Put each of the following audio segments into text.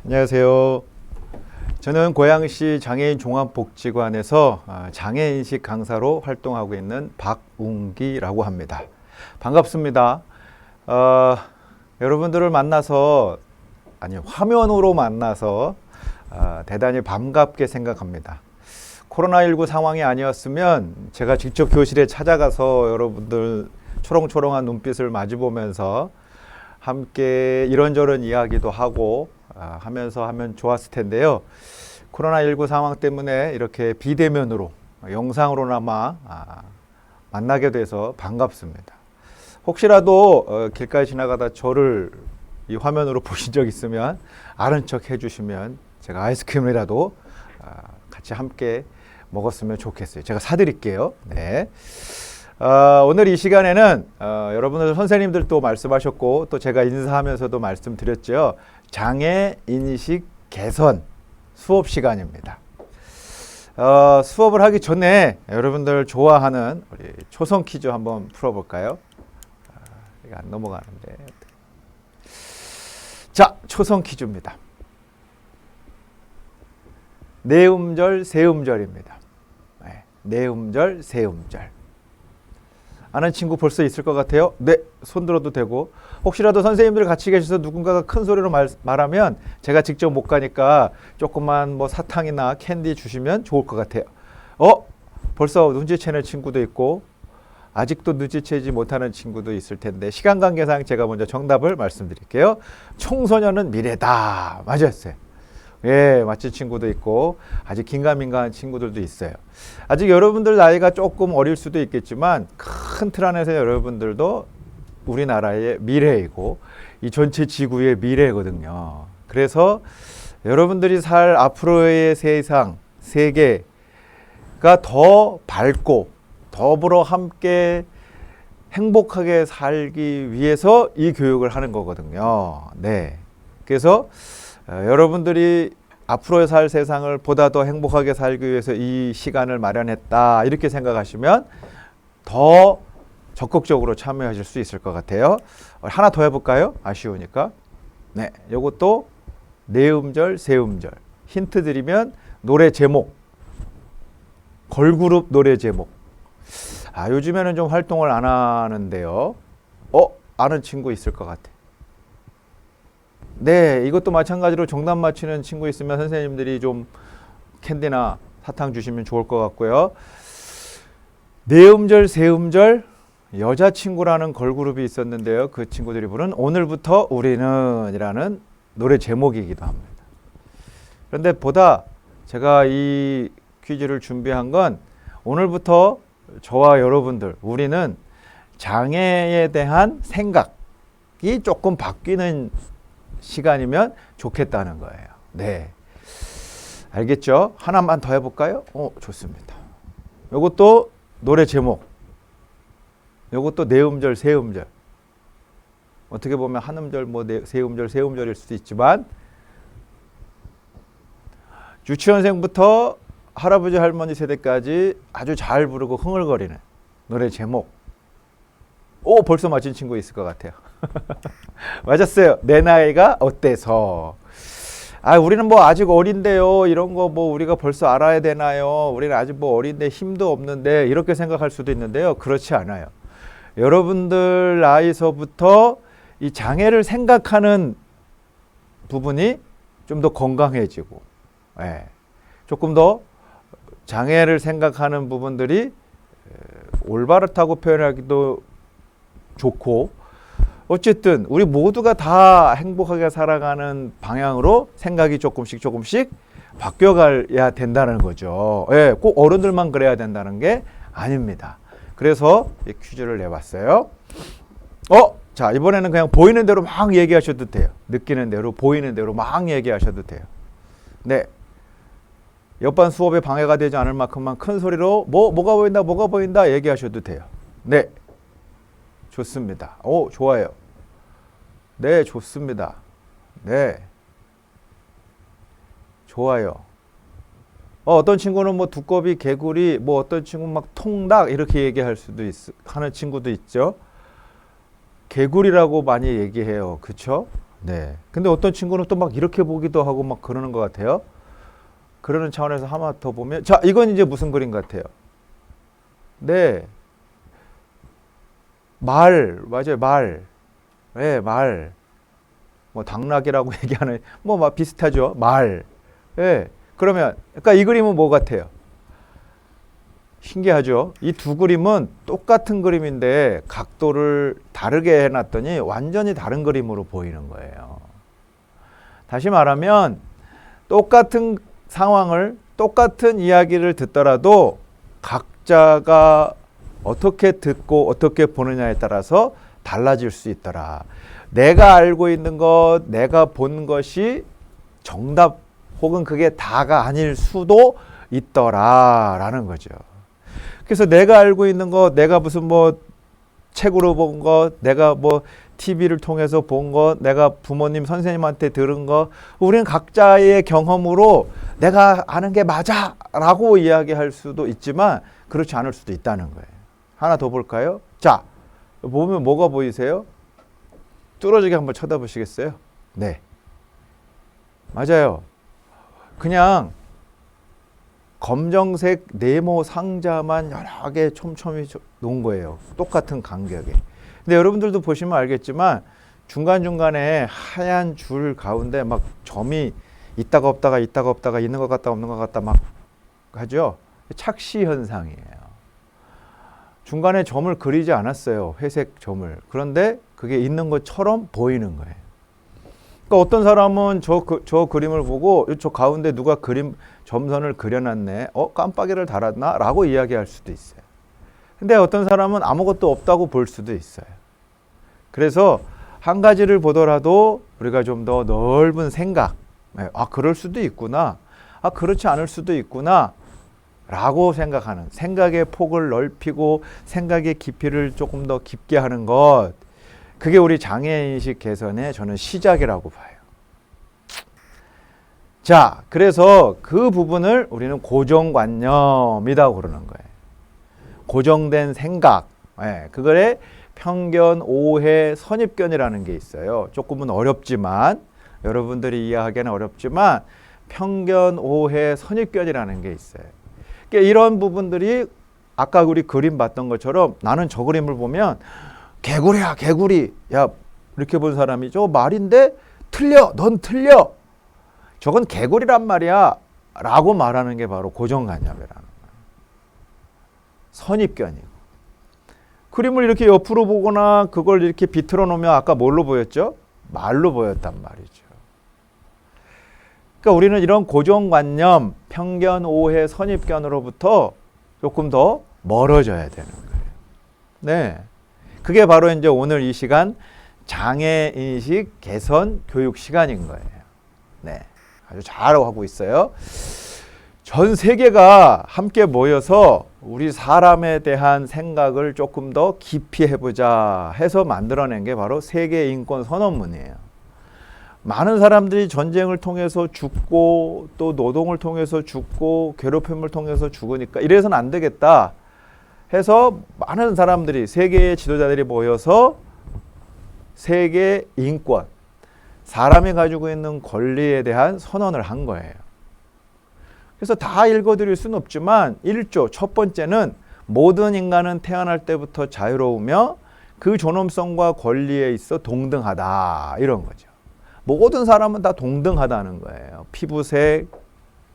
안녕하세요. 저는 고양시 장애인 종합복지관에서 장애인식 강사로 활동하고 있는 박웅기라고 합니다. 반갑습니다. 여러분들을 만나서, 화면으로 만나서 대단히 반갑게 생각합니다. 코로나19 상황이 아니었으면 제가 직접 교실에 찾아가서 여러분들 초롱초롱한 눈빛을 마주보면서 함께 이런저런 이야기도 하고 하면서 하면 좋았을 텐데요. 코로나19 상황 때문에 이렇게 비대면으로 영상으로나마 만나게 돼서 반갑습니다. 혹시라도 길가에 지나가다 저를 이 화면으로 보신 적 있으면 아는 척 해주시면 제가 아이스크림이라도 같이 함께 먹었으면 좋겠어요. 제가 사드릴게요. 네. 오늘 이 시간에는 여러분들 선생님들도 말씀하셨고 또 제가 인사하면서도 말씀드렸죠. 장애인식 개선 수업 시간입니다. 수업을 하기 전에 여러분들 좋아하는 우리 초성 퀴즈 한번 풀어볼까요? 이게 안 넘어가는데. 자, 초성 퀴즈입니다. 내음절, 세음절입니다. 네, 내음절, 세음절. 아는 친구 벌써 있을 것 같아요? 네, 손 들어도 되고. 혹시라도 선생님들 같이 계셔서 누군가가 큰 소리로 말하면 제가 직접 못 가니까 조그만 사탕이나 캔디 주시면 좋을 것 같아요. 벌써 눈치채는 친구도 있고 아직도 눈치채지 못하는 친구도 있을 텐데 시간 관계상 제가 먼저 정답을 말씀드릴게요. 청소년은 미래다. 맞았어요. 예, 맞힌 친구도 있고 아직 긴가민가한 친구들도 있어요. 아직 여러분들 나이가 조금 어릴 수도 있겠지만 큰 틀 안에서 여러분들도 우리나라의 미래이고 이 전체 지구의 미래거든요. 그래서 여러분들이 살 앞으로의 세상, 세계가 더 밝고 더불어 함께 행복하게 살기 위해서 이 교육을 하는 거거든요. 네. 그래서 여러분들이 앞으로 살 세상을 보다 더 행복하게 살기 위해서 이 시간을 마련했다 이렇게 생각하시면 더 적극적으로 참여하실 수 있을 것 같아요. 하나 더 해볼까요? 아쉬우니까. 네, 요것도 내음절, 세음절. 힌트 드리면 노래 제목, 걸그룹 노래 제목. 요즘에는 좀 활동을 안 하는데요. 아는 친구 있을 것 같아. 네, 이것도 마찬가지로 정답 맞히는 친구 있으면 선생님들이 좀 캔디나 사탕 주시면 좋을 것 같고요. 내음절, 세음절, 여자친구라는 걸그룹이 있었는데요. 그 친구들이 부른 오늘부터 우리는 이라는 노래 제목이기도 합니다. 그런데 보다 제가 이 퀴즈를 준비한 건 오늘부터 저와 여러분들, 우리는 장애에 대한 생각이 조금 바뀌는 시간이면 좋겠다는 거예요. 네. 알겠죠? 하나만 더 해볼까요? 좋습니다. 요것도 노래 제목. 요것도 내음절, 세음절. 어떻게 보면 한음절, 세음절, 세음절일 수도 있지만 유치원생부터 할아버지, 할머니 세대까지 아주 잘 부르고 흥얼거리는 노래 제목. 벌써 맞힌 친구 있을 것 같아요. 맞았어요. 내 나이가 어때서. 우리는 아직 어린데요. 이런 거 우리가 벌써 알아야 되나요? 우리는 아직 어린데 힘도 없는데 이렇게 생각할 수도 있는데요. 그렇지 않아요. 여러분들 나이서부터 이 장애를 생각하는 부분이 좀 더 건강해지고, 조금 더 장애를 생각하는 부분들이 올바르다고 표현하기도 좋고, 어쨌든 우리 모두가 다 행복하게 살아가는 방향으로 생각이 조금씩 바뀌어가야 된다는 거죠. 꼭 어른들만 그래야 된다는 게 아닙니다. 그래서 이 퀴즈를 내봤어요. 자, 이번에는 그냥 보이는 대로 막 얘기하셔도 돼요. 느끼는 대로, 보이는 대로 막 얘기하셔도 돼요. 네. 옆반 수업에 방해가 되지 않을 만큼만 큰 소리로 뭐가 보인다 얘기하셔도 돼요. 네. 좋습니다. 좋아요. 네, 좋습니다. 네. 좋아요. 어떤 친구는 두꺼비, 개구리, 어떤 친구는 막 통닭 이렇게 얘기할 수도 하는 친구도 있죠. 개구리라고 많이 얘기해요. 그쵸? 네. 근데 어떤 친구는 또 막 이렇게 보기도 하고 막 그러는 것 같아요. 그러는 차원에서 하나 더 보면, 자, 이건 이제 무슨 그림 같아요? 네. 말, 맞아요. 말. 네, 말. 뭐 당나귀라고 얘기하는, 뭐 막 비슷하죠. 말. 네. 그러면, 그러니까 이 그림은 뭐 같아요? 신기하죠? 이 두 그림은 똑같은 그림인데 각도를 다르게 해놨더니 완전히 다른 그림으로 보이는 거예요. 다시 말하면 똑같은 상황을, 똑같은 이야기를 듣더라도 각자가 어떻게 듣고 어떻게 보느냐에 따라서 달라질 수 있더라. 내가 알고 있는 것, 내가 본 것이 정답 혹은 그게 다가 아닐 수도 있더라라는 거죠. 그래서 내가 알고 있는 것, 내가 무슨 뭐 책으로 본 것, 내가 뭐 TV를 통해서 본 것, 내가 부모님, 선생님한테 들은 것, 우리는 각자의 경험으로 내가 아는 게 맞아라고 이야기할 수도 있지만 그렇지 않을 수도 있다는 거예요. 하나 더 볼까요? 자, 보면 뭐가 보이세요? 뚫어지게 한번 쳐다보시겠어요? 네. 맞아요. 그냥 검정색 네모 상자만 여러 개 촘촘히 놓은 거예요. 똑같은 간격에. 근데 여러분들도 보시면 알겠지만 중간중간에 하얀 줄 가운데 막 점이 있다가 없다가 있다가 없다가 있는 것 같다 없는 것 같다 막 하죠. 착시 현상이에요. 중간에 점을 그리지 않았어요. 회색 점을. 그런데 그게 있는 것처럼 보이는 거예요. 그러니까 어떤 사람은 저 그림을 보고 저 가운데 누가 그림 점선을 그려놨네. 깜빡이를 달았나? 라고 이야기할 수도 있어요. 근데 어떤 사람은 아무것도 없다고 볼 수도 있어요. 그래서 한 가지를 보더라도 우리가 좀 더 넓은 생각, 그럴 수도 있구나. 그렇지 않을 수도 있구나. 라고 생각하는, 생각의 폭을 넓히고 생각의 깊이를 조금 더 깊게 하는 것, 그게 우리 장애인식 개선의 저는 시작이라고 봐요. 자, 그래서 그 부분을 우리는 고정관념이라고 그러는 거예요. 고정된 생각, 그거에 편견, 오해, 선입견이라는 게 있어요. 조금은 어렵지만, 여러분들이 이해하기는 어렵지만 편견, 오해, 선입견이라는 게 있어요. 그러니까 이런 부분들이 아까 우리 그림 봤던 것처럼 나는 저 그림을 보면 개구리야, 개구리. 야, 이렇게 본 사람이 저 말인데 틀려. 넌 틀려. 저건 개구리란 말이야. 라고 말하는 게 바로 고정관념이라는 거예요. 선입견이고. 그림을 이렇게 옆으로 보거나 그걸 이렇게 비틀어 놓으면 아까 뭘로 보였죠? 말로 보였단 말이죠. 그러니까 우리는 이런 고정관념, 편견, 오해, 선입견으로부터 조금 더 멀어져야 되는 거예요. 네. 그게 바로 이제 오늘 이 시간 장애인식 개선 교육 시간인 거예요. 네. 아주 잘하고 있어요. 전 세계가 함께 모여서 우리 사람에 대한 생각을 조금 더 깊이 해보자 해서 만들어낸 게 바로 세계인권선언문이에요. 많은 사람들이 전쟁을 통해서 죽고 또 노동을 통해서 죽고 괴롭힘을 통해서 죽으니까 이래서는 안 되겠다 해서 많은 사람들이, 세계의 지도자들이 모여서 세계 인권, 사람이 가지고 있는 권리에 대한 선언을 한 거예요. 그래서 다 읽어드릴 수는 없지만 1조 첫 번째는 모든 인간은 태어날 때부터 자유로우며 그 존엄성과 권리에 있어 동등하다, 이런 거죠. 모든 사람은 다 동등하다는 거예요. 피부색,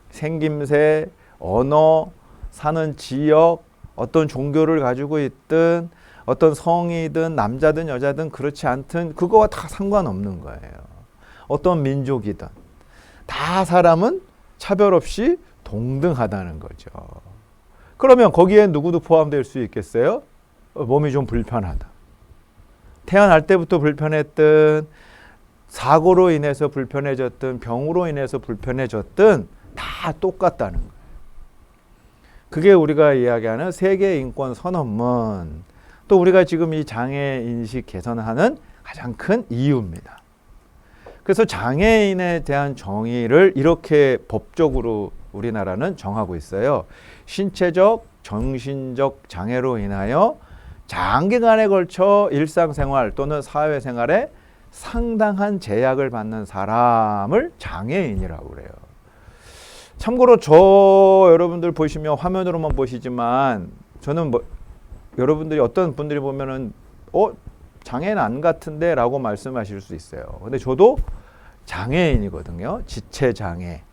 생김새, 언어, 사는 지역, 어떤 종교를 가지고 있든 어떤 성이든 남자든 여자든 그렇지 않든 그거와 다 상관없는 거예요. 어떤 민족이든 다 사람은 차별 없이 동등하다는 거죠. 그러면 거기에 누구도 포함될 수 있겠어요? 몸이 좀 불편하다. 태어날 때부터 불편했든 사고로 인해서 불편해졌든 병으로 인해서 불편해졌든 다 똑같다는 거예요. 그게 우리가 이야기하는 세계인권선언문, 또 우리가 지금 이 장애인식 개선하는 가장 큰 이유입니다. 그래서 장애인에 대한 정의를 이렇게 법적으로 우리나라는 정하고 있어요. 신체적, 정신적 장애로 인하여 장기간에 걸쳐 일상생활 또는 사회생활에 상당한 제약을 받는 사람을 장애인이라고 그래요. 참고로 여러분들 보시면 화면으로만 보시지만 저는 여러분들이 어떤 분들이 보면은 장애인 안 같은데 라고 말씀하실 수 있어요. 근데 저도 장애인이거든요. 지체장애.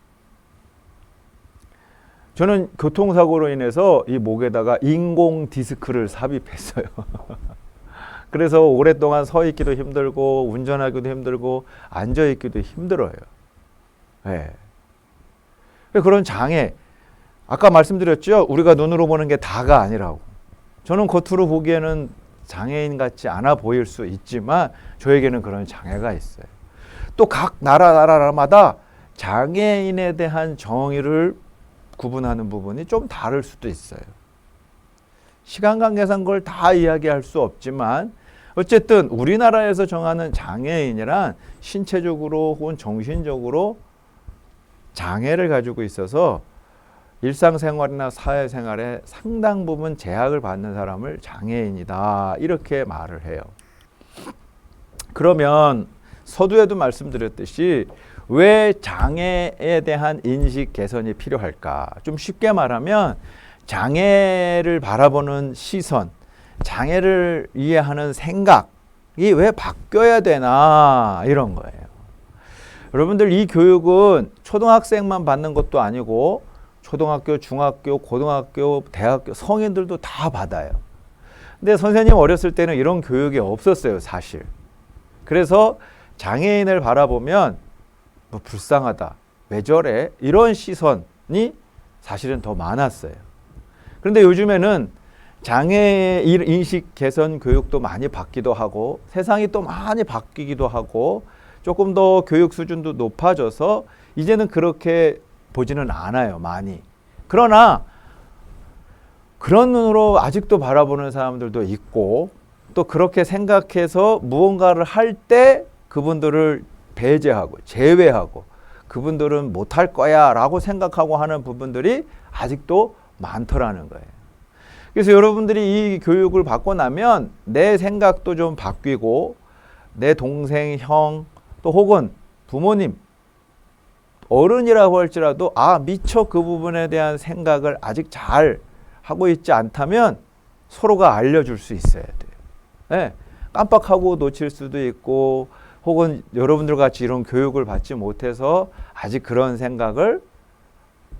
저는 교통사고로 인해서 이 목에다가 인공 디스크를 삽입했어요. 그래서 오랫동안 서 있기도 힘들고 운전하기도 힘들고 앉아 있기도 힘들어요. 네. 그런 장애, 아까 말씀드렸죠. 우리가 눈으로 보는 게 다가 아니라고. 저는 겉으로 보기에는 장애인 같지 않아 보일 수 있지만 저에게는 그런 장애가 있어요. 또 각 나라마다 장애인에 대한 정의를 구분하는 부분이 좀 다를 수도 있어요. 시간 관계상 그걸 다 이야기할 수 없지만 어쨌든 우리나라에서 정하는 장애인이란 신체적으로 혹은 정신적으로 장애를 가지고 있어서 일상생활이나 사회생활에 상당 부분 제약을 받는 사람을 장애인이다 이렇게 말을 해요. 그러면 서두에도 말씀드렸듯이 왜 장애에 대한 인식 개선이 필요할까? 좀 쉽게 말하면 장애를 바라보는 시선, 장애를 이해하는 생각이 왜 바뀌어야 되나 이런 거예요. 여러분들 이 교육은 초등학생만 받는 것도 아니고 초등학교, 중학교, 고등학교, 대학교, 성인들도 다 받아요. 근데 선생님 어렸을 때는 이런 교육이 없었어요, 사실. 그래서 장애인을 바라보면 불쌍하다, 왜 저래? 이런 시선이 사실은 더 많았어요. 그런데 요즘에는 장애 인식 개선 교육도 많이 받기도 하고 세상이 또 많이 바뀌기도 하고 조금 더 교육 수준도 높아져서 이제는 그렇게 보지는 않아요, 많이. 그러나 그런 눈으로 아직도 바라보는 사람들도 있고 또 그렇게 생각해서 무언가를 할 때 그분들을 배제하고 제외하고 그분들은 못할 거야 라고 생각하고 하는 부분들이 아직도 많더라는 거예요. 그래서 여러분들이 이 교육을 받고 나면 내 생각도 좀 바뀌고 내 동생, 형, 또 혹은 부모님, 어른이라고 할지라도 미처 그 부분에 대한 생각을 아직 잘 하고 있지 않다면 서로가 알려줄 수 있어야 돼요. 네, 깜빡하고 놓칠 수도 있고 혹은 여러분들 같이 이런 교육을 받지 못해서 아직 그런 생각을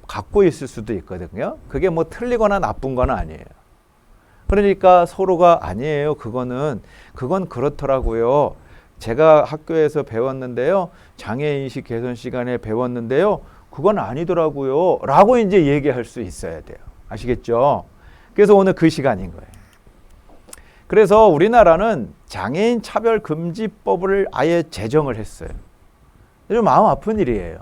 갖고 있을 수도 있거든요. 그게 뭐 틀리거나 나쁜 건 아니에요. 그러니까 서로가 아니에요. 그건 그렇더라고요. 제가 학교에서 배웠는데요. 장애인식 개선 시간에 배웠는데요. 그건 아니더라고요. 라고 이제 얘기할 수 있어야 돼요. 아시겠죠? 그래서 오늘 그 시간인 거예요. 그래서 우리나라는 장애인 차별 금지법을 아예 제정을 했어요. 좀 마음 아픈 일이에요.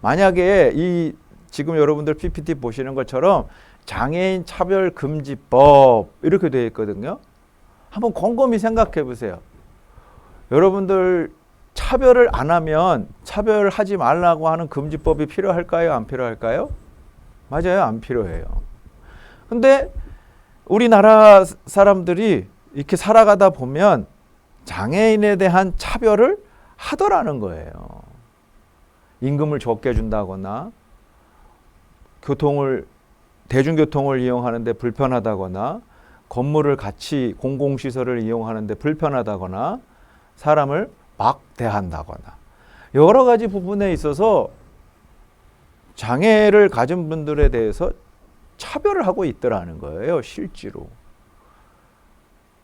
만약에 지금 여러분들 PPT 보시는 것처럼 장애인 차별 금지법 이렇게 되어 있거든요. 한번 곰곰이 생각해 보세요. 여러분들 차별을 안 하면 차별하지 말라고 하는 금지법이 필요할까요? 안 필요할까요? 맞아요. 안 필요해요. 근데 우리나라 사람들이 이렇게 살아가다 보면 장애인에 대한 차별을 하더라는 거예요. 임금을 적게 준다거나 대중교통을 이용하는데 불편하다거나 건물을 같이 공공시설을 이용하는데 불편하다거나 사람을 막대한다거나 여러 가지 부분에 있어서 장애를 가진 분들에 대해서 차별을 하고 있더라는 거예요, 실제로.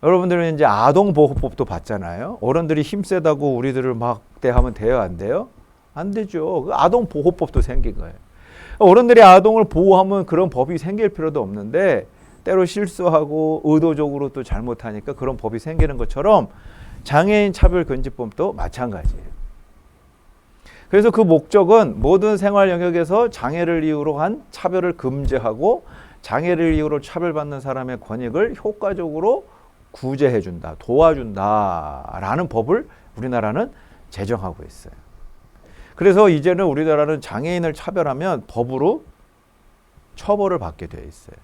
여러분들은 이제 아동보호법도 봤잖아요. 어른들이 힘세다고 우리들을 막대하면 돼요, 안 돼요? 안 되죠. 그 아동보호법도 생긴 거예요. 어른들이 아동을 보호하면 그런 법이 생길 필요도 없는데 때로 실수하고 의도적으로 또 잘못하니까 그런 법이 생기는 것처럼 장애인 차별금지법도 마찬가지예요. 그래서 그 목적은 모든 생활 영역에서 장애를 이유로 한 차별을 금지하고 장애를 이유로 차별받는 사람의 권익을 효과적으로 구제해준다, 도와준다라는 법을 우리나라는 제정하고 있어요. 그래서 이제는 우리나라는 장애인을 차별하면 법으로 처벌을 받게 되어 있어요.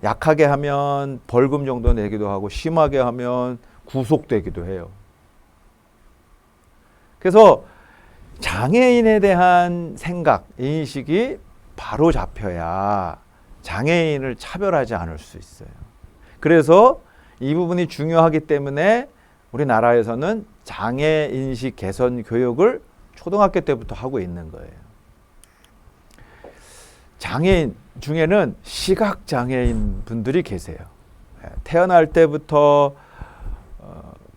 약하게 하면 벌금 정도 내기도 하고 심하게 하면 구속되기도 해요. 그래서 장애인에 대한 생각, 인식이 바로 잡혀야 장애인을 차별하지 않을 수 있어요. 그래서 이 부분이 중요하기 때문에 우리나라에서는 장애인식 개선 교육을 초등학교 때부터 하고 있는 거예요. 장애인 중에는 시각장애인 분들이 계세요. 태어날 때부터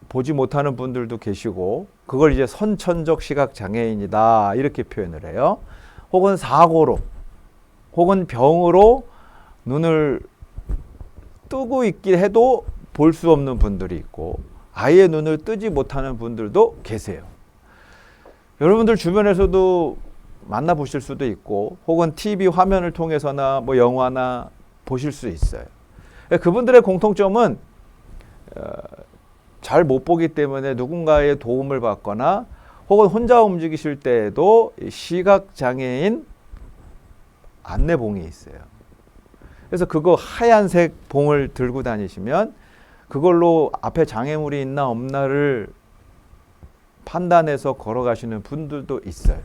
보지 못하는 분들도 계시고, 그걸 이제 선천적 시각장애인이다 이렇게 표현을 해요. 혹은 사고로 혹은 병으로 눈을 뜨고 있긴 해도 볼 수 없는 분들이 있고, 아예 눈을 뜨지 못하는 분들도 계세요. 여러분들 주변에서도 만나보실 수도 있고, 혹은 TV 화면을 통해서나 뭐 영화나 보실 수 있어요. 그분들의 공통점은 잘 못 보기 때문에 누군가의 도움을 받거나 혹은 혼자 움직이실 때에도 시각장애인 안내봉이 있어요. 그래서 그거 하얀색 봉을 들고 다니시면 그걸로 앞에 장애물이 있나 없나를 판단해서 걸어가시는 분들도 있어요.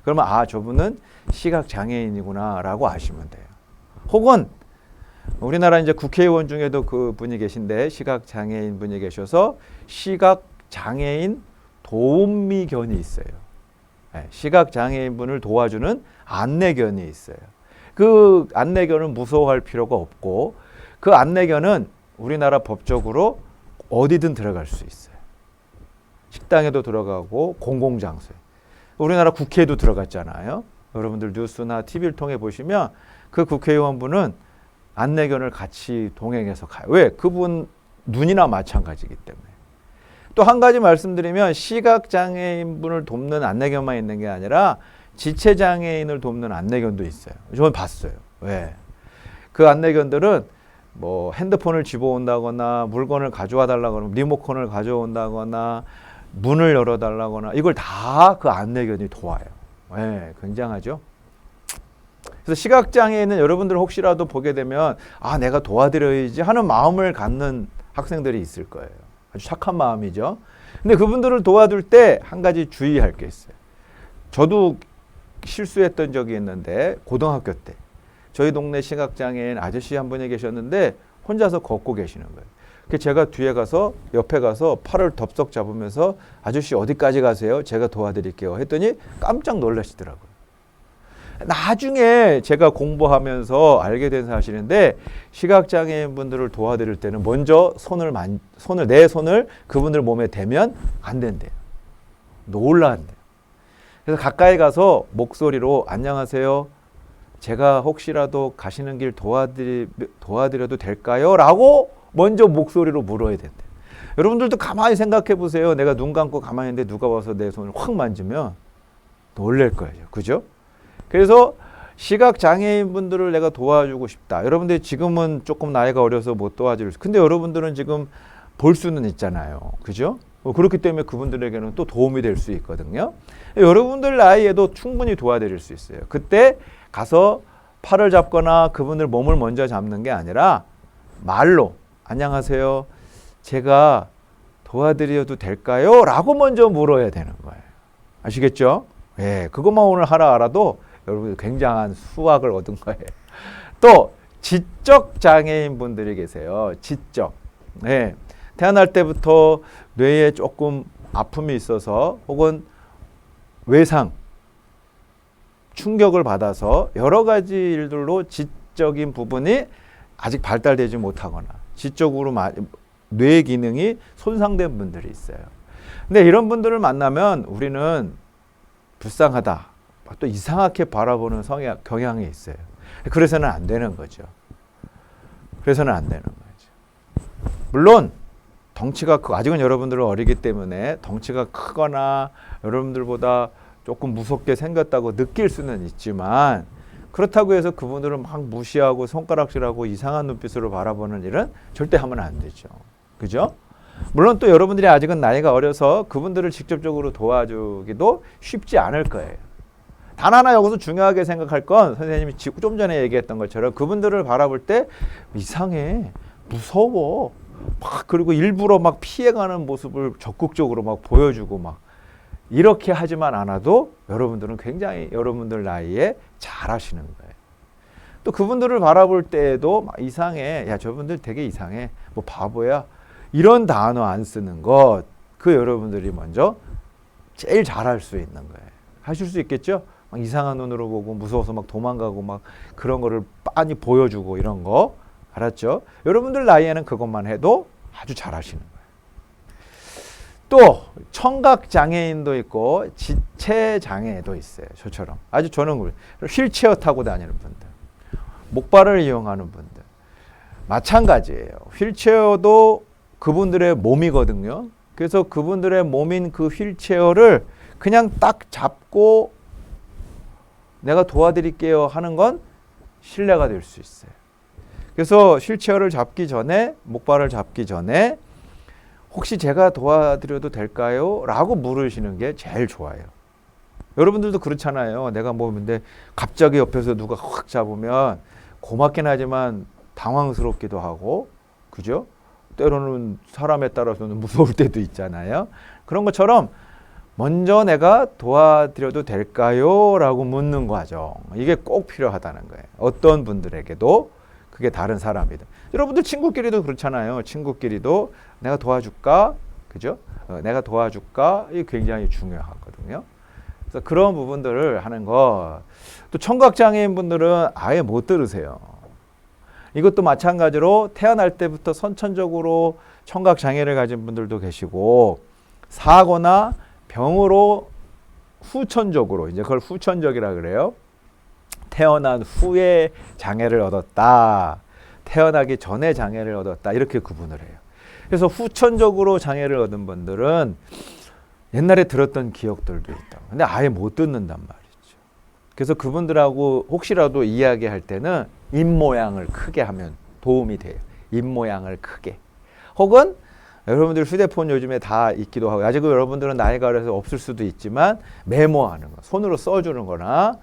그러면 아, 저분은 시각장애인이구나 라고 아시면 돼요. 혹은 우리나라 이제 국회의원 중에도 그 분이 계신데, 시각장애인 분이 계셔서 시각장애인 도우미견이 있어요. 시각장애인 분을 도와주는 안내견이 있어요. 그 안내견은 무서워할 필요가 없고, 그 안내견은 우리나라 법적으로 어디든 들어갈 수 있어요. 식당에도 들어가고 공공장소에. 우리나라 국회에도 들어갔잖아요. 여러분들 뉴스나 TV를 통해 보시면 그 국회의원분은 안내견을 같이 동행해서 가요. 왜? 그분 눈이나 마찬가지이기 때문에. 또 한 가지 말씀드리면, 시각장애인분을 돕는 안내견만 있는 게 아니라 지체장애인을 돕는 안내견도 있어요. 저는 봤어요. 왜? 그 안내견들은 뭐 핸드폰을 집어온다거나 물건을 가져와 달라거나 리모컨을 가져온다거나 문을 열어달라거나 이걸 다 그 안내견이 도와요. 네, 굉장하죠. 그래서 시각장애인은 여러분들 혹시라도 보게 되면 아, 내가 도와드려야지 하는 마음을 갖는 학생들이 있을 거예요. 아주 착한 마음이죠. 근데 그분들을 도와줄 때 한 가지 주의할 게 있어요. 저도 실수했던 적이 있는데, 고등학교 때 저희 동네 시각장애인 아저씨 한 분이 계셨는데 혼자서 걷고 계시는 거예요. 그래서 제가 뒤에 가서 옆에 가서 팔을 덥석 잡으면서 아저씨 어디까지 가세요? 제가 도와드릴게요 했더니 깜짝 놀라시더라고요. 나중에 제가 공부하면서 알게 된 사실인데, 시각장애인 분들을 도와드릴 때는 먼저 내 손을 그분들 몸에 대면 안 된대요. 놀란대요. 그래서 가까이 가서 목소리로 안녕하세요, 제가 혹시라도 가시는 길 도와드려도 될까요? 라고 먼저 목소리로 물어야 된대요. 여러분들도 가만히 생각해 보세요. 내가 눈 감고 가만히 있는데 누가 와서 내 손을 확 만지면 놀랄 거예요. 그죠? 그래서 시각장애인 분들을 내가 도와주고 싶다. 여러분들 지금은 조금 나이가 어려서 못 도와줄 수, 근데 여러분들은 지금 볼 수는 있잖아요. 그죠? 그렇기 때문에 그분들에게는 또 도움이 될 수 있거든요. 여러분들 나이에도 충분히 도와드릴 수 있어요. 그때 가서 팔을 잡거나 그분들 몸을 먼저 잡는 게 아니라 말로 안녕하세요, 제가 도와드려도 될까요? 라고 먼저 물어야 되는 거예요. 아시겠죠? 예, 그것만 오늘 하나 알아도 여러분들 굉장한 수확을 얻은 거예요. 또 지적 장애인 분들이 계세요. 지적. 예, 태어날 때부터 뇌에 조금 아픔이 있어서 혹은 외상, 충격을 받아서 여러 가지 일들로 지적인 부분이 아직 발달되지 못하거나 지적으로 뇌 기능이 손상된 분들이 있어요. 근데 이런 분들을 만나면 우리는 불쌍하다, 또 이상하게 바라보는 경향이 있어요. 그래서는 안 되는 거죠. 그래서는 안 되는 거죠. 물론 덩치가 크고, 아직은 여러분들은 어리기 때문에 덩치가 크거나 여러분들보다 조금 무섭게 생겼다고 느낄 수는 있지만, 그렇다고 해서 그분들을 막 무시하고 손가락질하고 이상한 눈빛으로 바라보는 일은 절대 하면 안 되죠. 그죠? 물론 또 여러분들이 아직은 나이가 어려서 그분들을 직접적으로 도와주기도 쉽지 않을 거예요. 단 하나 여기서 중요하게 생각할 건, 선생님이 좀 전에 얘기했던 것처럼 그분들을 바라볼 때 이상해, 무서워, 막 그리고 일부러 막 피해가는 모습을 적극적으로 막 보여주고 막 이렇게 하지만 않아도 여러분들은 굉장히 여러분들 나이에 잘하시는 거예요. 또 그분들을 바라볼 때에도 막 이상해. 야, 저분들 되게 이상해. 뭐 바보야. 이런 단어 안 쓰는 것. 그 여러분들이 먼저 제일 잘할 수 있는 거예요. 하실 수 있겠죠? 막 이상한 눈으로 보고 무서워서 막 도망가고 막 그런 거를 빤히 보여주고 이런 거. 알았죠? 여러분들 나이에는 그것만 해도 아주 잘하시는 거예요. 또 청각 장애인도 있고 지체 장애도 있어요. 저처럼. 아주 저는 휠체어 타고 다니는 분들, 목발을 이용하는 분들 마찬가지예요. 휠체어도 그분들의 몸이거든요. 그래서 그분들의 몸인 그 휠체어를 그냥 딱 잡고 내가 도와드릴게요 하는 건 신뢰가 될 수 있어요. 그래서 휠체어를 잡기 전에, 목발을 잡기 전에 혹시 제가 도와드려도 될까요? 라고 물으시는 게 제일 좋아요. 여러분들도 그렇잖아요. 내가 뭐 근데 갑자기 옆에서 누가 확 잡으면 고맙긴 하지만 당황스럽기도 하고, 그죠? 때로는 사람에 따라서는 무서울 때도 있잖아요. 그런 것처럼 먼저 내가 도와드려도 될까요? 라고 묻는 과정. 이게 꼭 필요하다는 거예요. 어떤 분들에게도 그게 다른 사람이든. 여러분들 친구끼리도 그렇잖아요. 친구끼리도 내가 도와줄까? 그죠? 내가 도와줄까? 이게 굉장히 중요하거든요. 그래서 그런 부분들을 하는 거. 또 청각장애인 분들은 아예 못 들으세요. 이것도 마찬가지로 태어날 때부터 선천적으로 청각장애를 가진 분들도 계시고, 사고나 병으로 후천적으로, 이제 그걸 후천적이라 그래요. 태어난 후에 장애를 얻었다. 태어나기 전에 장애를 얻었다. 이렇게 구분을 해요. 그래서 후천적으로 장애를 얻은 분들은 옛날에 들었던 기억들도 있다. 근데 아예 못 듣는단 말이죠. 그래서 그분들하고 혹시라도 이야기할 때는 입 모양을 크게 하면 도움이 돼요. 입 모양을 크게. 혹은 여러분들 휴대폰 요즘에 다 있기도 하고, 아직 여러분들은 나이가 어려서 없을 수도 있지만 메모하는 거, 손으로 써주는 거나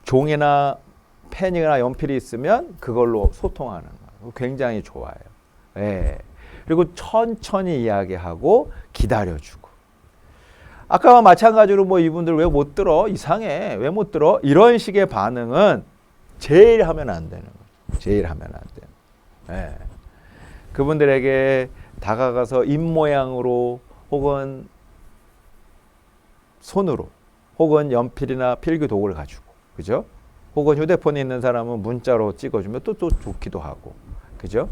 종이나 펜이나 연필이 있으면 그걸로 소통하는 거 굉장히 좋아요. 예. 그리고 천천히 이야기하고 기다려주고. 아까와 마찬가지로 뭐 이분들 왜 못 들어? 이상해. 왜 못 들어? 이런 식의 반응은 제일 하면 안 되는 거죠. 제일 하면 안 돼요. 예. 그분들에게 다가가서 입 모양으로 혹은 손으로 혹은 연필이나 필기 도구를 가지고, 그죠? 혹은 휴대폰이 있는 사람은 문자로 찍어주면 또 좋기도 하고, 그죠?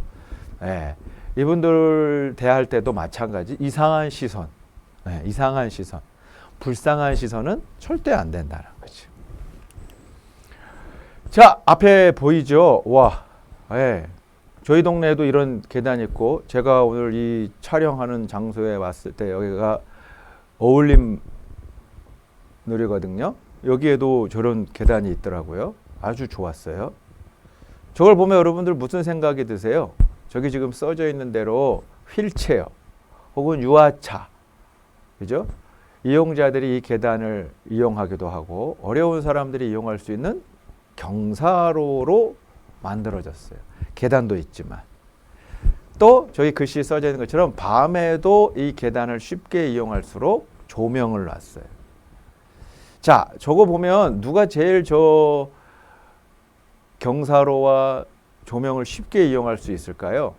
예. 이분들 대할 때도 마찬가지. 이상한 시선, 예, 이상한 시선, 불쌍한 시선은 절대 안 된다는 거죠. 자, 앞에 보이죠? 와, 예. 저희 동네에도 이런 계단이 있고, 제가 오늘 이 촬영하는 장소에 왔을 때 여기가 어울림 놀이거든요. 여기에도 저런 계단이 있더라고요. 아주 좋았어요. 저걸 보면 여러분들 무슨 생각이 드세요? 저기 지금 써져 있는 대로 휠체어 혹은 유아차, 그죠? 이용자들이 이 계단을 이용하기도 하고 어려운 사람들이 이용할 수 있는 경사로로 만들어졌어요. 계단도 있지만 또 저기 글씨 써져 있는 것처럼 밤에도 이 계단을 쉽게 이용할수록 조명을 놨어요. 자, 저거 보면 누가 제일 저 경사로와 조명을 쉽게 이용할 수 있을까요?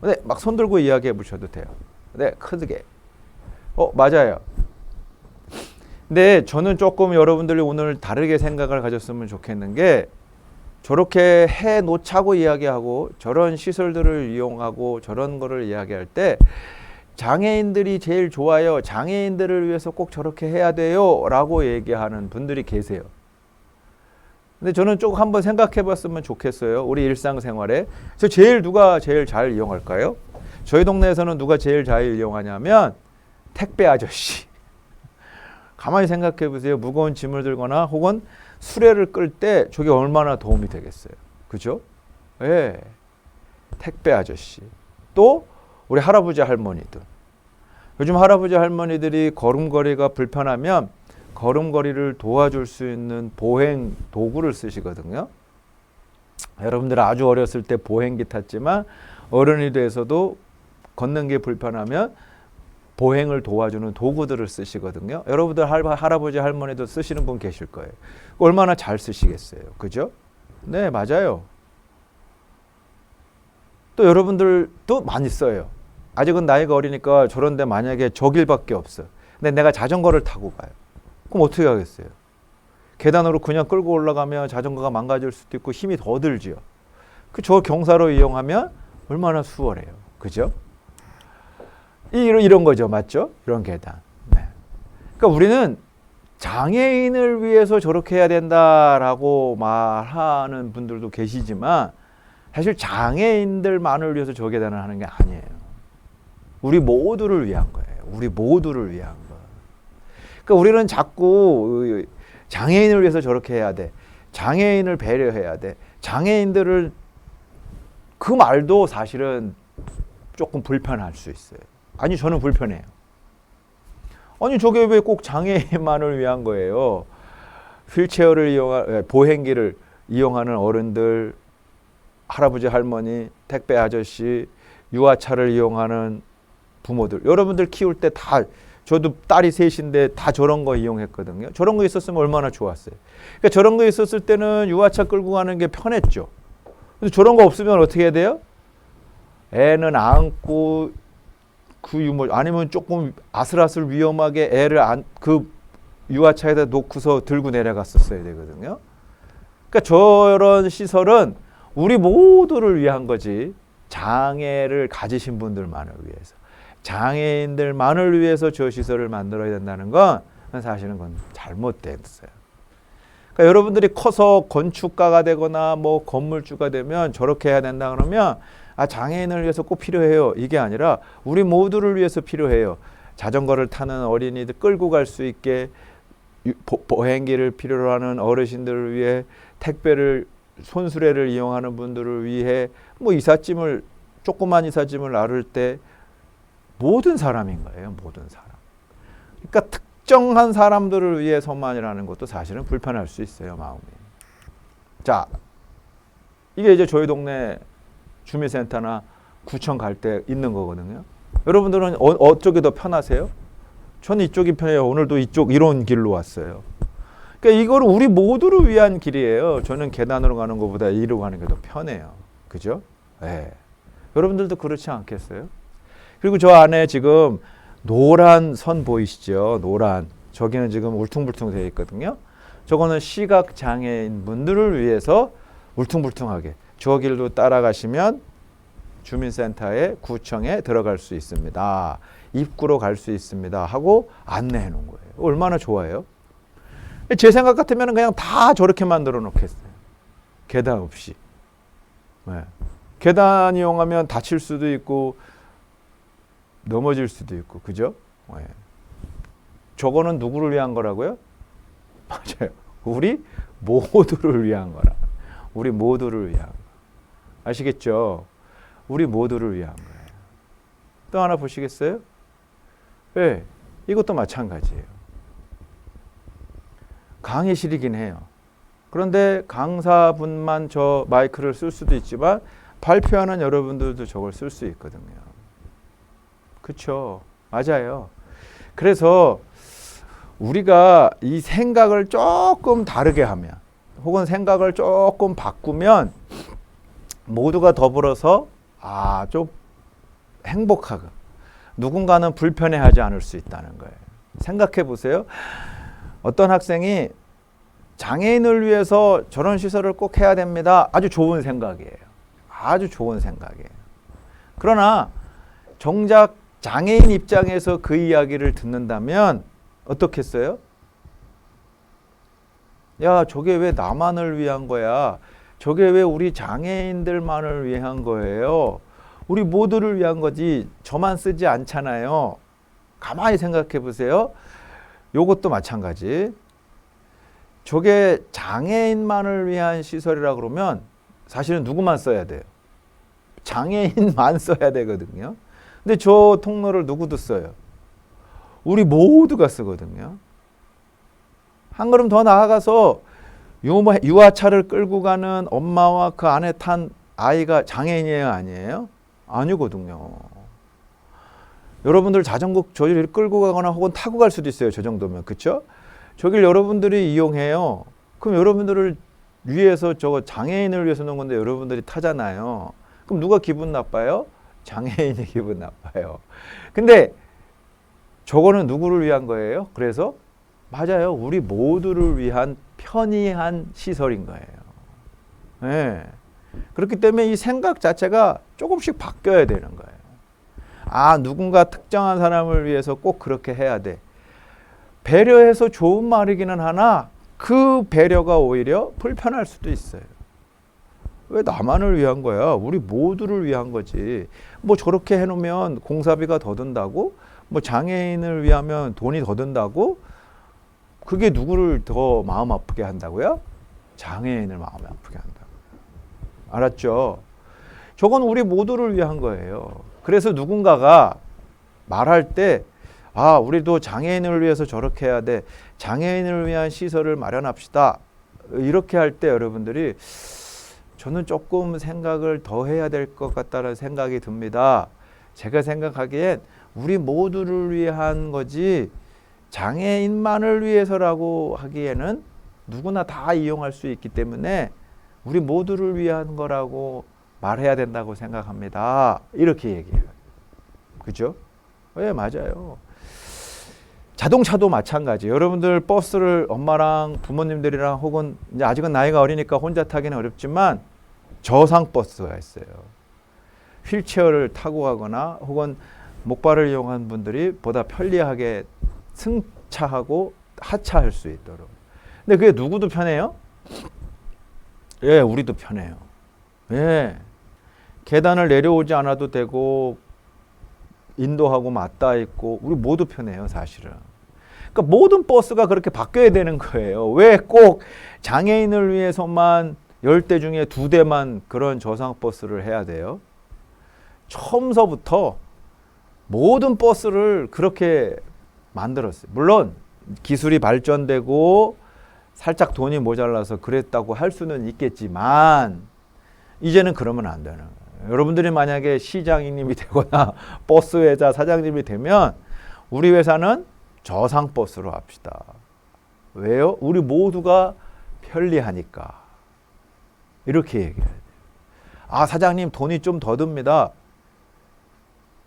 네, 막 손 들고 이야기해 보셔도 돼요. 네, 크게. 맞아요. 근데 저는 조금 여러분들이 오늘 다르게 생각을 가졌으면 좋겠는 게, 저렇게 해 놓자고 이야기하고 저런 시설들을 이용하고 저런 거를 이야기할 때 장애인들이 제일 좋아요. 장애인들을 위해서 꼭 저렇게 해야 돼요. 라고 얘기하는 분들이 계세요. 근데 저는 좀 한번 생각해 봤으면 좋겠어요. 우리 일상생활에. 누가 제일 잘 이용할까요? 저희 동네에서는 누가 제일 잘 이용하냐면 택배 아저씨. 가만히 생각해 보세요. 무거운 짐을 들거나 혹은 수레를 끌 때 저게 얼마나 도움이 되겠어요. 그죠? 예. 택배 아저씨. 또 우리 할아버지 할머니들. 요즘 할아버지 할머니들이 걸음걸이가 불편하면 걸음걸이를 도와줄 수 있는 보행 도구를 쓰시거든요. 여러분들 아주 어렸을 때 보행기 탔지만 어른이 돼서도 걷는 게 불편하면 보행을 도와주는 도구들을 쓰시거든요. 여러분들 할아버지 할머니도 쓰시는 분 계실 거예요. 얼마나 잘 쓰시겠어요. 그죠? 네, 맞아요. 또 여러분들도 많이 써요. 아직은 나이가 어리니까 저런데 만약에 저 길밖에 없어. 근데 내가 자전거를 타고 가요. 그럼 어떻게 하겠어요? 계단으로 그냥 끌고 올라가면 자전거가 망가질 수도 있고 힘이 더 들지요. 저 경사로 이용하면 얼마나 수월해요. 그죠? 이런 거죠. 맞죠? 이런 계단. 네. 그러니까 우리는 장애인을 위해서 저렇게 해야 된다라고 말하는 분들도 계시지만 사실 장애인들만을 위해서 저 계단을 하는 게 아니에요. 우리 모두를 위한 거예요. 우리 모두를 위한 거. 그러니까 우리는 자꾸 장애인을 위해서 저렇게 해야 돼. 장애인을 배려해야 돼. 장애인들을 그 말도 사실은 조금 불편할 수 있어요. 아니 저는 불편해요. 아니 저게 왜 꼭 장애인만을 위한 거예요. 휠체어를 이용한 보행기를 이용하는 어른들, 할아버지 할머니, 택배 아저씨, 유아차를 이용하는 부모들. 여러분들 키울 때 다 저도 딸이 셋인데 다 저런 거 이용했거든요. 저런 거 있었으면 얼마나 좋았어요. 그러니까 저런 거 있었을 때는 유아차 끌고 가는 게 편했죠. 근데 저런 거 없으면 어떻게 해야 돼요? 애는 안고 아니면 조금 아슬아슬 위험하게 애를 그 유아차에다 놓고서 들고 내려갔었어야 되거든요. 그러니까 저런 시설은 우리 모두를 위한 거지 장애를 가지신 분들만을 위해서, 장애인들만을 위해서 저 시설을 만들어야 된다는 건 사실은 그건 잘못됐어요. 그러니까 여러분들이 커서 건축가가 되거나 뭐 건물주가 되면 저렇게 해야 된다 그러면 장애인을 위해서 꼭 필요해요. 이게 아니라 우리 모두를 위해서 필요해요. 자전거를 타는 어린이들 끌고 갈 수 있게, 보행기를 필요로 하는 어르신들을 위해, 택배를 손수레를 이용하는 분들을 위해, 뭐 이삿짐을 조그만 이삿짐을 나를 때 모든 사람인 거예요. 모든 사람. 그러니까 특정한 사람들을 위해서만이라는 것도 사실은 불편할 수 있어요. 마음이. 자, 이게 이제 저희 동네 주민센터나 구청 갈 때 있는 거거든요. 여러분들은 어쪽이 더 편하세요? 저는 이쪽이 편해요. 오늘도 이런 길로 왔어요. 그러니까 이거는 우리 모두를 위한 길이에요. 저는 계단으로 가는 것보다 이리로 가는 게 더 편해요. 그죠? 네. 여러분들도 그렇지 않겠어요? 그리고 저 안에 지금 노란 선 보이시죠? 노란. 저기는 지금 울퉁불퉁 되어 있거든요. 저거는 시각장애인 분들을 위해서 울퉁불퉁하게 저 길도 따라가시면 주민센터에 구청에 들어갈 수 있습니다. 입구로 갈 수 있습니다. 하고 안내해 놓은 거예요. 얼마나 좋아요? 제 생각 같으면 그냥 다 저렇게 만들어 놓겠어요. 계단 없이. 네. 계단 이용하면 다칠 수도 있고 넘어질 수도 있고, 그죠? 네. 저거는 누구를 위한 거라고요? 맞아요. 우리 모두를 위한 거라. 우리 모두를 위한 거. 아시겠죠? 우리 모두를 위한 거예요. 또 하나 보시겠어요? 네, 이것도 마찬가지예요. 강의실이긴 해요. 그런데 강사분만 저 마이크를 쓸 수도 있지만 발표하는 여러분들도 저걸 쓸 수 있거든요. 그렇죠? 맞아요. 그래서 우리가 이 생각을 조금 다르게 하면, 혹은 생각을 조금 바꾸면 모두가 더불어서 좀 행복하고 누군가는 불편해하지 않을 수 있다는 거예요. 생각해 보세요. 어떤 학생이 장애인을 위해서 저런 시설을 꼭 해야 됩니다. 아주 좋은 생각이에요. 아주 좋은 생각이에요. 그러나 정작 장애인 입장에서 그 이야기를 듣는다면 어떻겠어요? 야, 저게 왜 나만을 위한 거야? 저게 왜 우리 장애인들만을 위한 거예요? 우리 모두를 위한 거지 저만 쓰지 않잖아요. 가만히 생각해 보세요. 요것도 마찬가지. 저게 장애인만을 위한 시설이라 그러면 사실은 누구만 써야 돼요? 장애인만 써야 되거든요. 근데 저 통로를 누구도 써요? 우리 모두가 쓰거든요. 한 걸음 더 나아가서 유아차를 끌고 가는 엄마와 그 안에 탄 아이가 장애인이에요, 아니에요? 아니거든요. 여러분들 자전거 저길 끌고 가거나 혹은 타고 갈 수도 있어요. 저 정도면. 그쵸? 저길 여러분들이 이용해요. 그럼 여러분들을 위해서 저거 장애인을 위해서 놓은 건데 여러분들이 타잖아요. 그럼 누가 기분 나빠요? 장애인이 기분 나빠요. 근데 저거는 누구를 위한 거예요? 그래서 맞아요. 우리 모두를 위한 편의한 시설인 거예요. 네. 그렇기 때문에 이 생각 자체가 조금씩 바뀌어야 되는 거예요. 아, 누군가 특정한 사람을 위해서 꼭 그렇게 해야 돼. 배려해서 좋은 말이기는 하나 그 배려가 오히려 불편할 수도 있어요. 왜 나만을 위한 거야? 우리 모두를 위한 거지. 뭐 저렇게 해놓으면 공사비가 더 든다고? 뭐 장애인을 위하면 돈이 더 든다고? 그게 누구를 더 마음 아프게 한다고요? 장애인을 마음 아프게 한다고. 알았죠? 저건 우리 모두를 위한 거예요. 그래서 누군가가 말할 때 아, 우리도 장애인을 위해서 저렇게 해야 돼. 장애인을 위한 시설을 마련합시다. 이렇게 할 때 여러분들이 저는 조금 생각을 더 해야 될 것 같다는 생각이 듭니다. 제가 생각하기엔 우리 모두를 위한 거지 장애인만을 위해서라고 하기에는 누구나 다 이용할 수 있기 때문에 우리 모두를 위한 거라고 말해야 된다고 생각합니다. 이렇게 얘기해요. 그죠? 네, 맞아요. 자동차도 마찬가지. 여러분들 버스를 엄마랑 부모님들이랑 혹은 이제 아직은 나이가 어리니까 혼자 타기는 어렵지만 저상 버스가 있어요. 휠체어를 타고 가거나 혹은 목발을 이용한 분들이 보다 편리하게 승차하고 하차할 수 있도록. 근데 그게 누구도 편해요? 예, 우리도 편해요. 예. 계단을 내려오지 않아도 되고 인도하고 맞닿아 있고 우리 모두 편해요, 사실은. 그러니까 모든 버스가 그렇게 바뀌어야 되는 거예요. 왜 꼭 장애인을 위해서만 10대 중에 2대만 그런 저상 버스를 해야 돼요? 처음서부터 모든 버스를 그렇게 만들었어요. 물론 기술이 발전되고 살짝 돈이 모자라서 그랬다고 할 수는 있겠지만 이제는 그러면 안 되는 거예요. 여러분들이 만약에 시장님이 되거나 버스 회사 사장님이 되면 우리 회사는 저상 버스로 합시다. 왜요? 우리 모두가 편리하니까. 이렇게 얘기해야 돼요. 아, 사장님 돈이 좀 더 듭니다.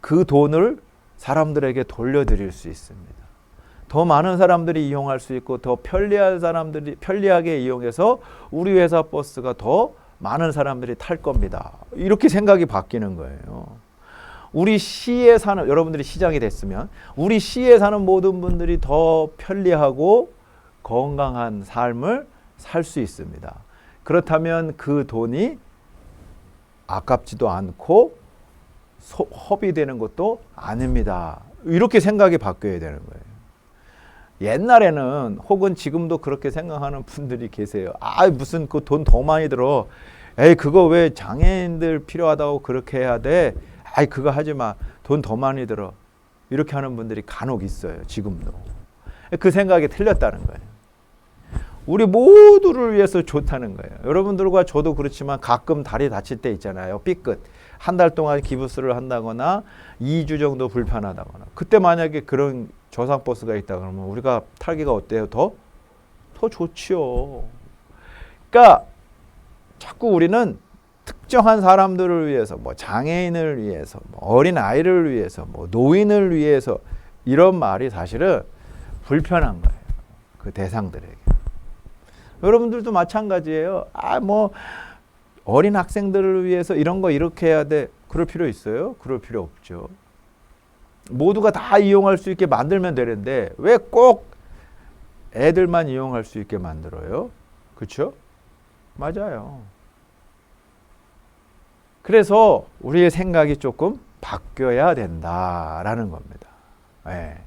그 돈을 사람들에게 돌려드릴 수 있습니다. 더 많은 사람들이 이용할 수 있고 더 편리한 사람들이 편리하게 이용해서 우리 회사 버스가 더 많은 사람들이 탈 겁니다. 이렇게 생각이 바뀌는 거예요. 우리 시에 사는 여러분들이 시장이 됐으면 우리 시에 사는 모든 분들이 더 편리하고 건강한 삶을 살 수 있습니다. 그렇다면 그 돈이 아깝지도 않고 허비되는 것도 아닙니다. 이렇게 생각이 바뀌어야 되는 거예요. 옛날에는 혹은 지금도 그렇게 생각하는 분들이 계세요. 아, 무슨 그 돈 더 많이 들어. 에이, 그거 왜 장애인들 필요하다고 그렇게 해야 돼? 아이, 그거 하지 마. 돈 더 많이 들어. 이렇게 하는 분들이 간혹 있어요. 지금도. 그 생각이 틀렸다는 거예요. 우리 모두를 위해서 좋다는 거예요. 여러분들과 저도 그렇지만 가끔 다리 다칠 때 있잖아요. 삐끗. 한 달 동안 기부스를 한다거나 2주 정도 불편하다거나. 그때 만약에 그런 저상버스가 있다 그러면 우리가 타기가 어때요? 더 좋지요. 그러니까 자꾸 우리는 특정한 사람들을 위해서, 뭐 장애인을 위해서, 뭐 어린 아이를 위해서, 뭐 노인을 위해서 이런 말이 사실은 불편한 거예요. 그 대상들에게. 여러분들도 마찬가지예요. 아, 뭐 어린 학생들을 위해서 이런 거 이렇게 해야 돼. 그럴 필요 있어요? 그럴 필요 없죠. 모두가 다 이용할 수 있게 만들면 되는데 왜 꼭 애들만 이용할 수 있게 만들어요? 그렇죠? 맞아요. 그래서 우리의 생각이 조금 바뀌어야 된다라는 겁니다. 네.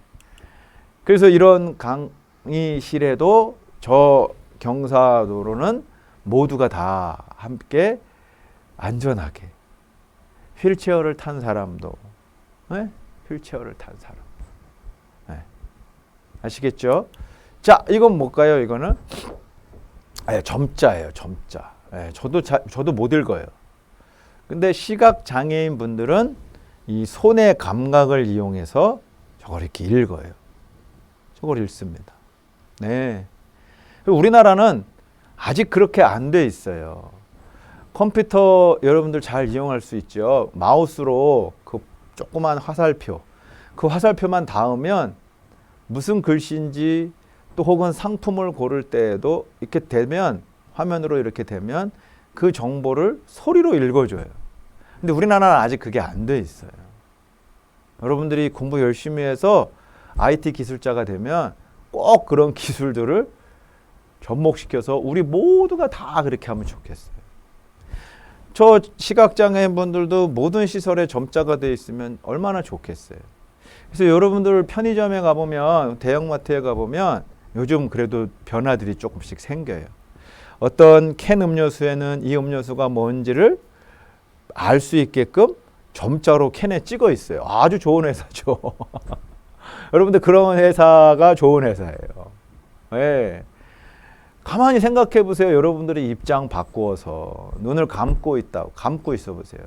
그래서 이런 강의실에도 저 경사도로는 모두가 다 함께 안전하게 휠체어를 탄 사람도 네? 휠체어를 탄 사람 네. 아시겠죠? 자, 이건 뭘까요? 이거는 점자예요. 점자. 네, 저도 못 읽어요. 근데 시각 장애인 분들은 이 손의 감각을 이용해서 저걸 이렇게 읽어요. 저걸 읽습니다. 네. 우리나라는 아직 그렇게 안 돼 있어요. 컴퓨터 여러분들 잘 이용할 수 있죠. 마우스로 그 조그만 화살표, 그 화살표만 닿으면 무슨 글씨인지 또 혹은 상품을 고를 때에도 이렇게 되면 화면으로 이렇게 되면 그 정보를 소리로 읽어줘요. 근데 우리나라는 아직 그게 안 돼 있어요. 여러분들이 공부 열심히 해서 IT 기술자가 되면 꼭 그런 기술들을 접목시켜서 우리 모두가 다 그렇게 하면 좋겠어요. 저 시각장애인 분들도 모든 시설에 점자가 되어 있으면 얼마나 좋겠어요. 그래서 여러분들 편의점에 가보면, 대형마트에 가보면 요즘 그래도 변화들이 조금씩 생겨요. 어떤 캔 음료수에는 이 음료수가 뭔지를 알 수 있게끔 점자로 캔에 찍어 있어요. 아주 좋은 회사죠. 여러분들 그런 회사가 좋은 회사예요. 네. 가만히 생각해 보세요. 여러분들의 입장 바꾸어서 눈을 감고 있어 보세요.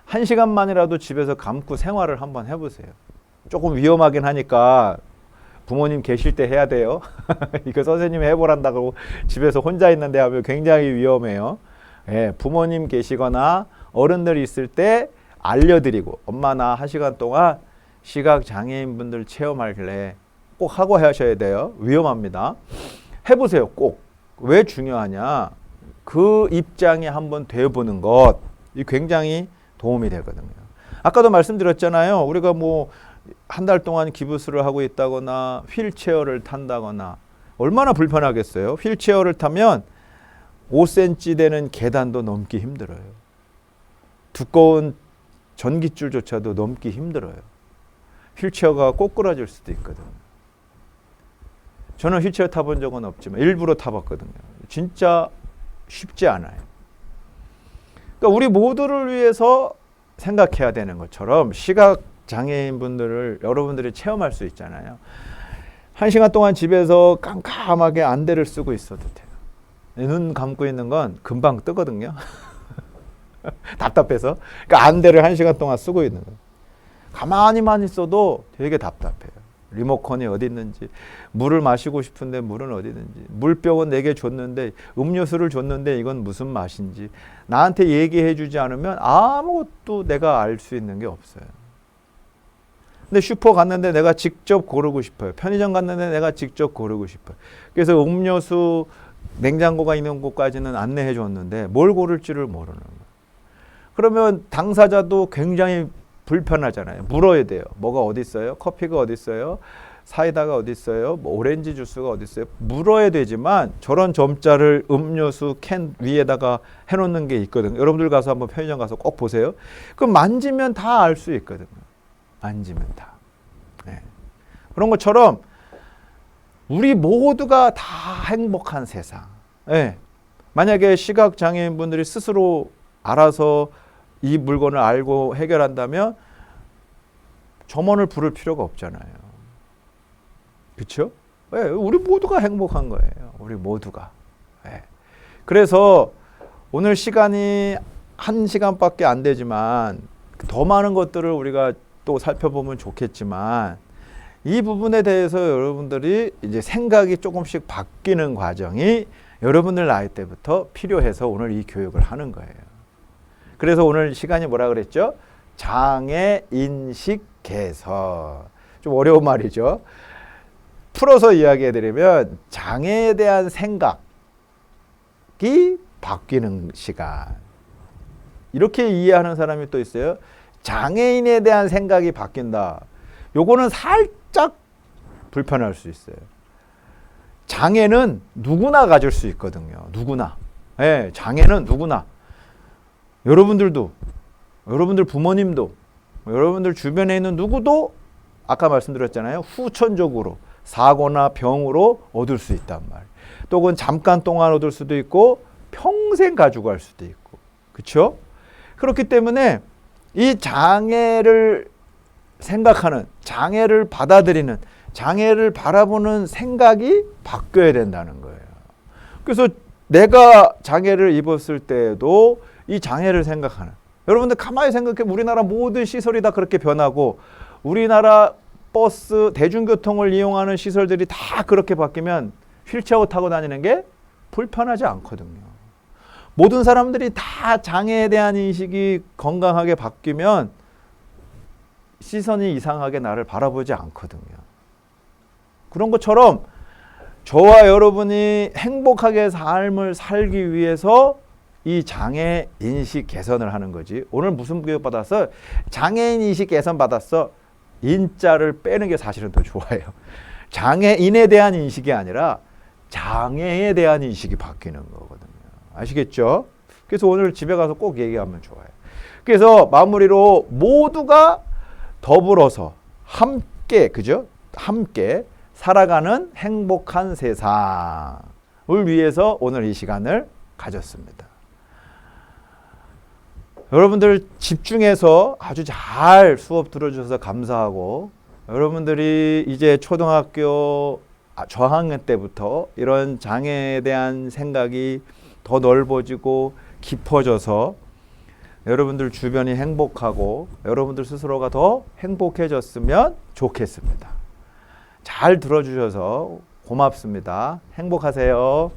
1시간만이라도 집에서 감고 생활을 한번 해보세요. 조금 위험하긴 하니까 부모님 계실 때 해야 돼요. 이거 선생님이 해보란다고 집에서 혼자 있는데 하면 굉장히 위험해요. 예, 부모님 계시거나 어른들이 있을 때 알려드리고, 엄마 나 1시간 동안 시각장애인분들 체험할래 꼭 하고 하셔야 돼요. 위험합니다. 해보세요. 꼭. 왜 중요하냐? 그 입장에 한번 되어보는 것, 이 굉장히 도움이 되거든요. 아까도 말씀드렸잖아요. 우리가 뭐 한 달 동안 기부스를 하고 있다거나 휠체어를 탄다거나 얼마나 불편하겠어요. 휠체어를 타면 5cm 되는 계단도 넘기 힘들어요. 두꺼운 전깃줄조차도 넘기 힘들어요. 휠체어가 꼬꾸라질 수도 있거든요. 저는 휠체어 타본 적은 없지만 일부러 타봤거든요. 진짜 쉽지 않아요. 그러니까 우리 모두를 위해서 생각해야 되는 것처럼 시각장애인분들을 여러분들이 체험할 수 있잖아요. 1시간 동안 집에서 깜깜하게 안대를 쓰고 있어도 돼요. 눈 감고 있는 건 금방 뜨거든요. 답답해서. 그러니까 안대를 1시간 동안 쓰고 있는 거예요. 가만히만 있어도 되게 답답해요. 리모컨이 어디 있는지, 물을 마시고 싶은데 물은 어디 있는지, 물병은 내게 줬는데, 음료수를 줬는데 이건 무슨 맛인지 나한테 얘기해 주지 않으면 아무것도 내가 알 수 있는 게 없어요. 근데 슈퍼 갔는데 내가 직접 고르고 싶어요. 편의점 갔는데 내가 직접 고르고 싶어요. 그래서 음료수 냉장고가 있는 곳까지는 안내해 줬는데 뭘 고를지를 모르는 거예요. 그러면 당사자도 굉장히 불편하잖아요. 물어야 돼요. 뭐가 어디 있어요? 커피가 어디 있어요? 사이다가 어디 있어요? 뭐 오렌지 주스가 어디 있어요? 물어야 되지만 저런 점자를 음료수 캔 위에다가 해놓는 게 있거든요. 여러분들 가서 한번 편의점 가서 꼭 보세요. 그럼 만지면 다 알 수 있거든요. 만지면 다. 네. 그런 것처럼 우리 모두가 다 행복한 세상. 네. 만약에 시각장애인분들이 스스로 알아서 이 물건을 알고 해결한다면 점원을 부를 필요가 없잖아요. 그렇죠? 네, 우리 모두가 행복한 거예요. 우리 모두가. 네. 그래서 오늘 시간이 1시간밖에 안 되지만 더 많은 것들을 우리가 또 살펴보면 좋겠지만 이 부분에 대해서 여러분들이 이제 생각이 조금씩 바뀌는 과정이 여러분들 나이 때부터 필요해서 오늘 이 교육을 하는 거예요. 그래서 오늘 시간이 뭐라 그랬죠? 장애인식 개선. 좀 어려운 말이죠. 풀어서 이야기해드리면 장애에 대한 생각이 바뀌는 시간. 이렇게 이해하는 사람이 또 있어요. 장애인에 대한 생각이 바뀐다. 요거는 살짝 불편할 수 있어요. 장애는 누구나 가질 수 있거든요. 누구나. 네, 장애는 누구나. 여러분들도, 여러분들 부모님도, 여러분들 주변에 있는 누구도 아까 말씀드렸잖아요. 후천적으로 사고나 병으로 얻을 수 있단 말이에요. 또 그건 잠깐 동안 얻을 수도 있고 평생 가지고 갈 수도 있고. 그렇죠? 그렇기 때문에 이 장애를 생각하는, 장애를 받아들이는, 장애를 바라보는 생각이 바뀌어야 된다는 거예요. 그래서 내가 장애를 입었을 때에도 이 장애를 생각하는, 여러분들 가만히 생각해. 우리나라 모든 시설이 다 그렇게 변하고 우리나라 버스, 대중교통을 이용하는 시설들이 다 그렇게 바뀌면 휠체어 타고 다니는 게 불편하지 않거든요. 모든 사람들이 다 장애에 대한 인식이 건강하게 바뀌면 시선이 이상하게 나를 바라보지 않거든요. 그런 것처럼 저와 여러분이 행복하게 삶을 살기 위해서 이 장애 인식 개선을 하는 거지. 오늘 무슨 교육 받았어? 장애인 인식 개선 받았어. 인자를 빼는 게 사실은 더 좋아요. 장애인에 대한 인식이 아니라 장애에 대한 인식이 바뀌는 거거든요. 아시겠죠? 그래서 오늘 집에 가서 꼭 얘기하면 좋아요. 그래서 마무리로 모두가 더불어서 함께, 그죠? 함께 살아가는 행복한 세상을 위해서 오늘 이 시간을 가졌습니다. 여러분들 집중해서 아주 잘 수업 들어주셔서 감사하고, 여러분들이 이제 초등학교 저학년 때부터 이런 장애에 대한 생각이 더 넓어지고 깊어져서 여러분들 주변이 행복하고 여러분들 스스로가 더 행복해졌으면 좋겠습니다. 잘 들어주셔서 고맙습니다. 행복하세요.